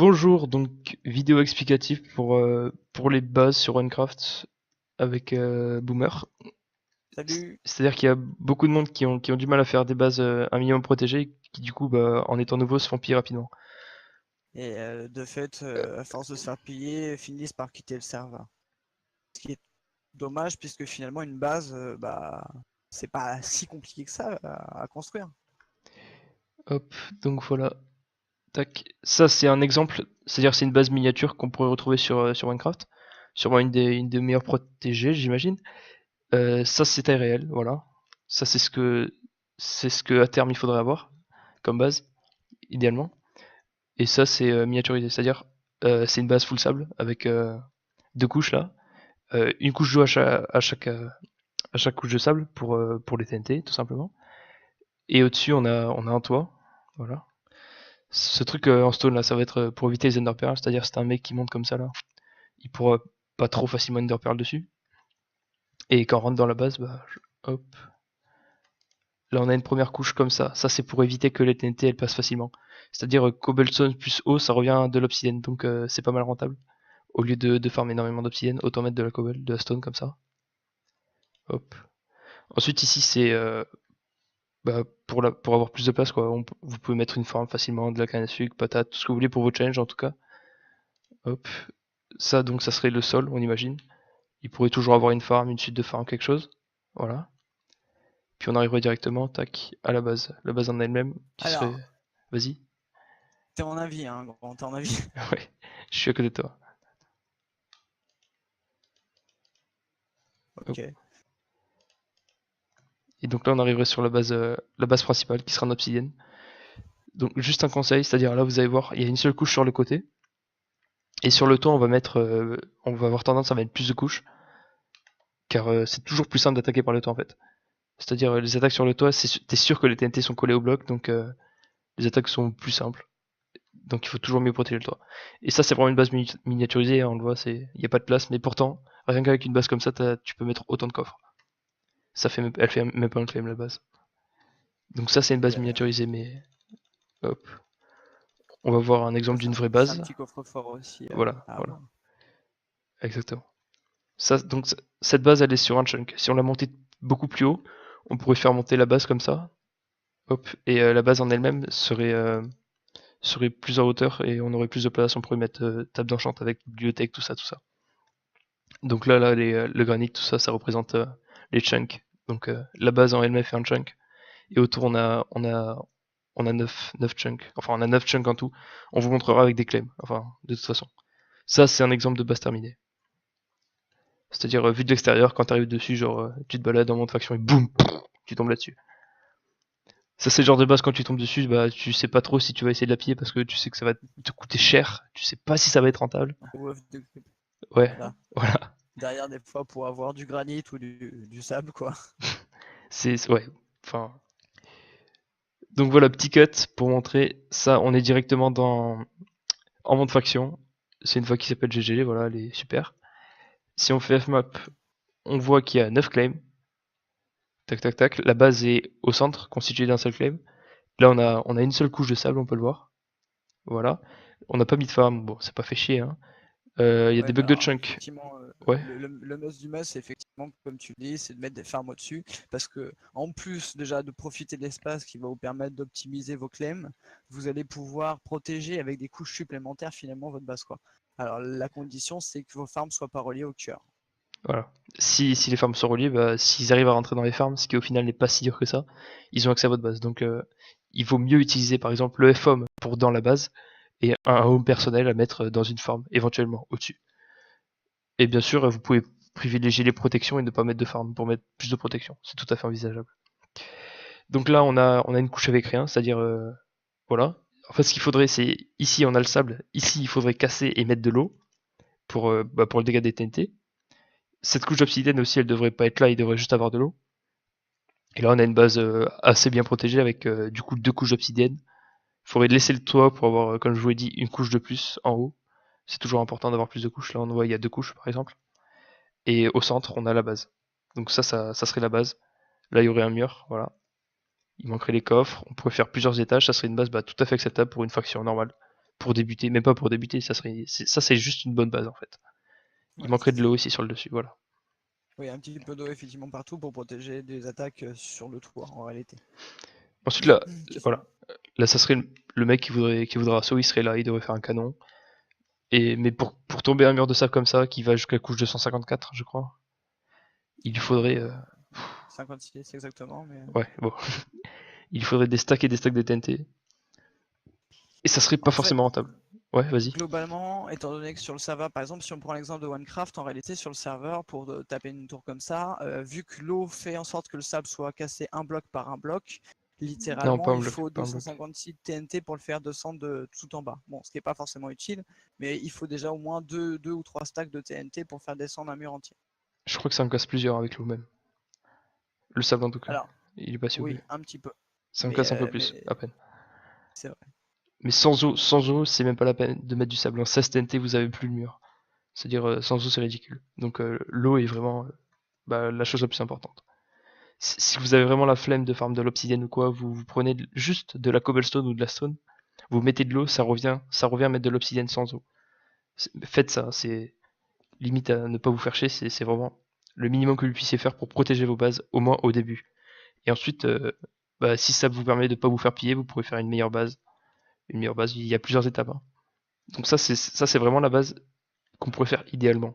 Bonjour, donc vidéo explicative pour les bases sur Minecraft avec Boomer. Salut. C'est-à-dire qu'il y a beaucoup de monde qui ont du mal à faire des bases un minimum protégées, qui du coup, en étant nouveaux, se font piller rapidement. Et de fait, à force de se faire piller, finissent par quitter le serveur. Ce qui est dommage puisque finalement une base, c'est pas si compliqué que ça à construire. Hop, donc voilà. Tac. Ça, c'est un exemple, c'est-à-dire c'est une base miniature qu'on pourrait retrouver sur Minecraft. Sûrement une des meilleures protégées, j'imagine. Ça, c'est taille réelle, voilà. Ça, c'est ce que à terme il faudrait avoir comme base, idéalement. Et ça, c'est miniaturisé, c'est-à-dire c'est une base full sable avec deux couches là, une couche d'eau à chaque couche de sable pour les TNT, tout simplement. Et au-dessus, on a un toit, voilà. Ce truc en stone là, ça va être pour éviter les enderpearls, c'est-à-dire c'est un mec qui monte comme ça là, il pourra pas trop facilement enderpearl dessus. Et quand on rentre dans la base, hop, là on a une première couche comme ça c'est pour éviter que les TNT elles passent facilement. C'est-à-dire cobblestone plus eau, ça revient de l'obsidienne, donc c'est pas mal rentable. Au lieu de farmer énormément d'obsidienne, autant mettre de la cobble, de la stone comme ça. Hop. Ensuite ici c'est pour avoir plus de place quoi. Vous pouvez mettre une farm facilement, de la canne à sucre, patate, tout ce que vous voulez pour vos challenges en tout cas. Hop. Ça donc ça serait le sol, on imagine. Il pourrait toujours avoir une farm, une suite de farm, quelque chose. Voilà. Puis on arriverait directement, tac, à la base. La base en elle-même, qui serait. Alors, Vas-y. t'es en avis, hein, grand, t'es en avis. Ouais, je suis à côté de toi. Hop. Ok. Et donc là on arriverait sur la base principale qui sera en obsidienne. Donc juste un conseil, c'est-à-dire là vous allez voir, il y a une seule couche sur le côté. Et sur le toit, on va avoir tendance à mettre plus de couches, car c'est toujours plus simple d'attaquer par le toit en fait. C'est-à-dire les attaques sur le toit, t'es sûr que les TNT sont collés au bloc, donc les attaques sont plus simples. Donc il faut toujours mieux protéger le toit. Et ça, c'est vraiment une base miniaturisée, hein, on le voit, il n'y a pas de place, mais pourtant, rien qu'avec une base comme ça, tu peux mettre autant de coffres. Elle fait même pas un claim la base. Donc ça, c'est une Et, base miniaturisée, mais hop. On va voir un exemple d'une vraie c'est un base. petit coffre-fort aussi Voilà, à voilà, avoir. exactement. Donc cette base, elle est sur un chunk. Si on la montait beaucoup plus haut, on pourrait faire monter la base comme ça. Hop. Et la base en elle-même serait plus en hauteur et on aurait plus de place. On pourrait mettre table d'enchant avec bibliothèque, tout ça, tout ça. Donc là, le granit, tout ça, ça représente les chunks. Donc la base en elle-même fait un chunk. Et autour, on a 9 chunks. Enfin, on a 9 chunks en tout. On vous montrera avec des claims. Enfin, de toute façon. Ça, c'est un exemple de base terminée. C'est-à-dire, vu de l'extérieur, quand tu arrives dessus, genre, tu te balades en mode faction et boum, tu tombes là-dessus. Ça, c'est le genre de base, quand tu tombes dessus, tu sais pas trop si tu vas essayer de la piller parce que tu sais que ça va te coûter cher. Tu sais pas si ça va être rentable. Ouais, Voilà. voilà. Derrière, des fois, pour avoir du granit ou du sable, quoi. Ouais. Enfin. Donc voilà, petit cut pour montrer. Ça, on est directement en mode faction. C'est une fois qui s'appelle GG, voilà, elle est super. Si on fait fmap, on voit qu'il y a 9 claims. Tac tac tac. La base est au centre, constituée d'un seul claim. Là, on a une seule couche de sable, on peut le voir. Voilà. On n'a pas mis de farm, bon, c'est pas fait chier, hein. Il y a Ouais, des mais bugs de alors, chunk. effectivement, Ouais. le must du must, c'est effectivement, comme tu dis, c'est de mettre des farms au-dessus, parce que en plus déjà de profiter de l'espace qui va vous permettre d'optimiser vos claims, vous allez pouvoir protéger avec des couches supplémentaires finalement votre base, quoi. Alors la condition, c'est que vos farms soient pas reliées au cœur. Voilà. Si les farms sont reliées, s'ils arrivent à rentrer dans les farms, ce qui au final n'est pas si dur que ça, ils ont accès à votre base. Donc il vaut mieux utiliser par exemple le FHOME pour dans la base et un home personnel à mettre dans une farm, éventuellement au-dessus. Et bien sûr, vous pouvez privilégier les protections et ne pas mettre de farm pour mettre plus de protection. C'est tout à fait envisageable. Donc là, on a une couche avec rien, c'est-à-dire, voilà. En fait, ce qu'il faudrait, c'est ici, on a le sable. Ici, il faudrait casser et mettre de l'eau pour le dégât des TNT. Cette couche d'obsidienne aussi, elle devrait pas être là, il devrait juste avoir de l'eau. Et là, on a une base assez bien protégée avec du coup deux couches d'obsidienne. Il faudrait laisser le toit pour avoir, comme je vous l'ai dit, une couche de plus en haut. C'est toujours important d'avoir plus de couches. Là, on voit, il y a deux couches, par exemple. Et au centre, on a la base. Donc ça serait la base. Là, il y aurait un mur, voilà. Il manquerait les coffres. On pourrait faire plusieurs étages. Ça serait une base tout à fait acceptable pour une faction normale. pour débuter, mais pas pour débuter, ça c'est juste une bonne base en fait. Il Ouais, manquerait c'est de ça. l'eau aussi sur le dessus, voilà. Oui, un petit peu d'eau effectivement partout pour protéger des attaques sur le toit en réalité. Ensuite là, Qu'est-ce que- voilà. Là ça serait le mec qui voudrait assaut, il serait là, il devrait faire un canon. Mais pour tomber un mur de sable comme ça, qui va jusqu'à la couche 254, je crois, il lui faudrait. Euh, 56 exactement, mais Ouais, bon. Il faudrait des stacks de TNT. Et ça serait pas en fait, forcément rentable. Ouais, vas-y. globalement, étant donné que sur le serveur, par exemple, si on prend l'exemple de OneCraft, en réalité, sur le serveur, pour taper une tour comme ça, vu que l'eau fait en sorte que le sable soit cassé un bloc par un bloc, Non, pas littéralement, un il bloc, faut pas un bloc. 256 TNT pour le faire descendre de tout en bas. Bon, ce qui n'est pas forcément utile, mais il faut déjà au moins deux ou trois stacks de TNT pour faire descendre un mur entier. Je crois que ça en casse plusieurs avec l'eau même. Le sable en tout cas. Alors, Il est pas si oui, OP. un petit peu, Ça en casse un peu plus, mais à peine. c'est vrai. Mais sans eau, c'est même pas la peine de mettre du sable. En 16 TNT, vous avez plus le mur. C'est-à-dire, sans eau, c'est ridicule. Donc, l'eau est vraiment la chose la plus importante. Si vous avez vraiment la flemme de farm de l'obsidienne ou quoi, vous prenez juste de la cobblestone ou de la stone, vous mettez de l'eau, ça revient à mettre de l'obsidienne sans eau. Faites ça, c'est limite à ne pas vous faire chier, c'est vraiment le minimum que vous puissiez faire pour protéger vos bases, au moins au début. Et ensuite, si ça vous permet de ne pas vous faire piller, vous pourrez faire une meilleure base. Une meilleure base, il y a plusieurs étapes, hein. Donc ça c'est vraiment la base qu'on pourrait faire idéalement.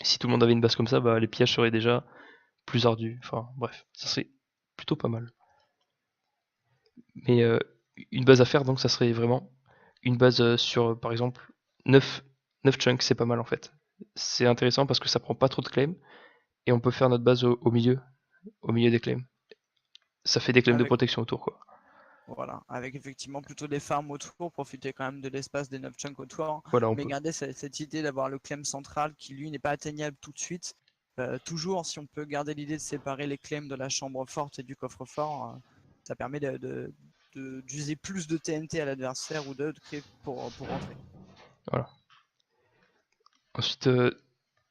Si tout le monde avait une base comme ça, les pillages seraient déjà plus ardus. Enfin bref, ça serait plutôt pas mal. Mais une base à faire, donc ça serait vraiment une base sur, par exemple, 9 9 chunks, c'est pas mal en fait. C'est intéressant parce que ça prend pas trop de claims et on peut faire notre base au milieu des claims. Ça fait des claims de Avec protection autour, quoi. Voilà, avec effectivement plutôt des farms autour, profiter quand même de l'espace des 9 chunks autour, Voilà, on mais peut. garder cette idée d'avoir le claim central qui lui n'est pas atteignable tout de suite. Toujours, si on peut garder l'idée de séparer les claims de la chambre forte et du coffre-fort, ça permet d'user plus de TNT à l'adversaire ou de créer pour rentrer. Voilà. Ensuite,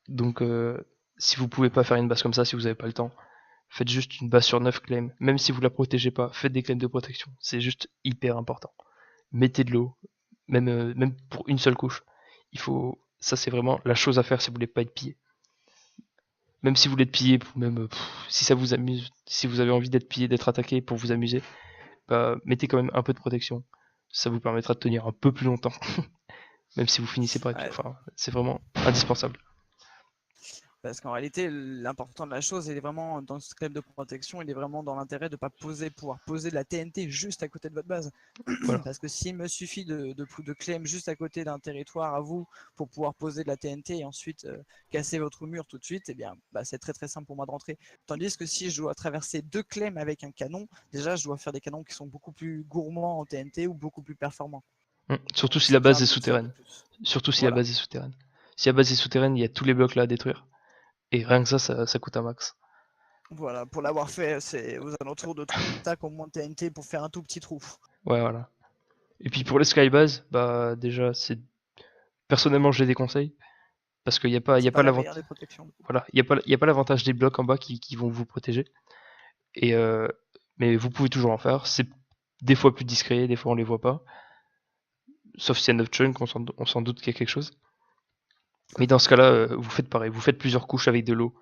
donc, si vous pouvez pas faire une base comme ça, si vous avez pas le temps, faites juste une base sur 9 claims. Même si vous la protégez pas, faites des claims de protection. C'est juste hyper important. Mettez de l'eau, même pour une seule couche. Ça c'est vraiment la chose à faire si vous voulez pas être pillé. Même si vous voulez être pillé, même si ça vous amuse, si vous avez envie d'être pillé, d'être attaqué pour vous amuser, mettez quand même un peu de protection. Ça vous permettra de tenir un peu plus longtemps, même si vous finissez par être. Ouais, Enfin, c'est vraiment indispensable. parce qu'en réalité, l'important de la chose, il est vraiment dans ce club de protection, il est vraiment dans l'intérêt de ne pas pouvoir poser de la TNT juste à côté de votre base. Voilà. Parce que s'il me suffit de claim juste à côté d'un territoire à vous pour pouvoir poser de la TNT et ensuite casser votre mur tout de suite, eh bien, c'est très très simple pour moi de rentrer. Tandis que si je dois traverser deux claims avec un canon, déjà je dois faire des canons qui sont beaucoup plus gourmands en TNT ou beaucoup plus performants. Surtout Donc si la c'est bien base est de faire de souterraine. plus. Surtout si la Voilà. base est souterraine. Si la base est souterraine, il y a tous les blocs là à détruire. Et rien que ça coûte un max. Voilà, pour l'avoir fait, c'est aux alentours de 3 stacks au moins de TNT pour faire un tout petit trou. Ouais, voilà. Et puis pour les skybase, déjà, personnellement, je les déconseille. Parce qu'il n'y a pas, il y C'est a pas pas la meilleure l'avantage. des protections. Voilà, il y a pas l'avantage des blocs en bas qui vont vous protéger. Et, mais vous pouvez toujours en faire. C'est des fois plus discret, des fois on les voit pas. Sauf s'il y a 9 chunks, on s'en doute qu'il y a quelque chose. Mais dans ce cas-là, vous faites pareil. Vous faites plusieurs couches avec de l'eau.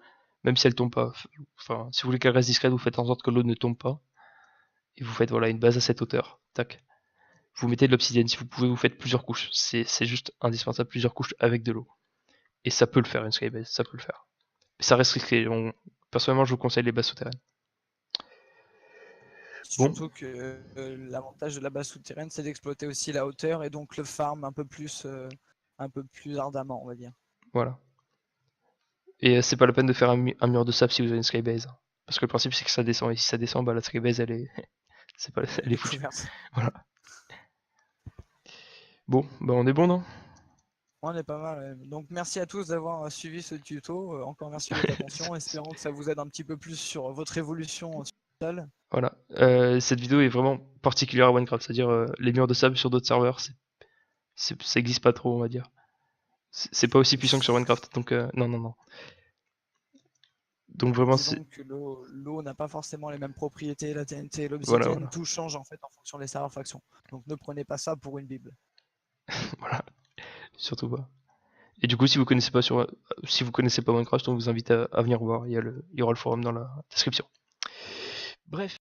Même si elle tombe pas. Enfin, si vous voulez qu'elle reste discrète, vous faites en sorte que l'eau ne tombe pas. Et vous faites une base à cette hauteur. Tac. Vous mettez de l'obsidienne. Si vous pouvez, vous faites plusieurs couches. C'est juste indispensable, plusieurs couches avec de l'eau. Et ça peut le faire, une skybase. Ça peut le faire. Mais ça reste risqué. Personnellement, je vous conseille les bases souterraines. Bon, Surtout que l'avantage de la base souterraine, c'est d'exploiter aussi la hauteur et donc le farm un peu plus ardemment, on va dire. voilà. Et c'est pas la peine de faire un mur de sable si vous avez une skybase. Parce que le principe c'est que ça descend. Et si ça descend, la skybase elle est. C'est pas... elle est Elle est foutue. couverte. Voilà. Bon, on est bon, non? On est pas mal. Donc merci à tous d'avoir suivi ce tuto. Encore merci de votre attention. Espérons que ça vous aide un petit peu plus sur votre évolution seul. Voilà. Cette vidéo est vraiment particulière à Minecraft. C'est-à-dire les murs de sable sur d'autres serveurs, ça existe pas trop, on va dire. C'est pas aussi puissant que sur Minecraft. Donc, non, non, non. Donc vraiment, c'est. Disons que l'eau n'a pas forcément les mêmes propriétés, la TNT et Voilà, l'obsidienne, voilà. tout change en fait en fonction des serveurs factions. Donc ne prenez pas ça pour une bible. Voilà, surtout pas. Et du coup, si vous connaissez pas Minecraft, on vous invite à venir voir. Il y aura le forum dans la description. Bref.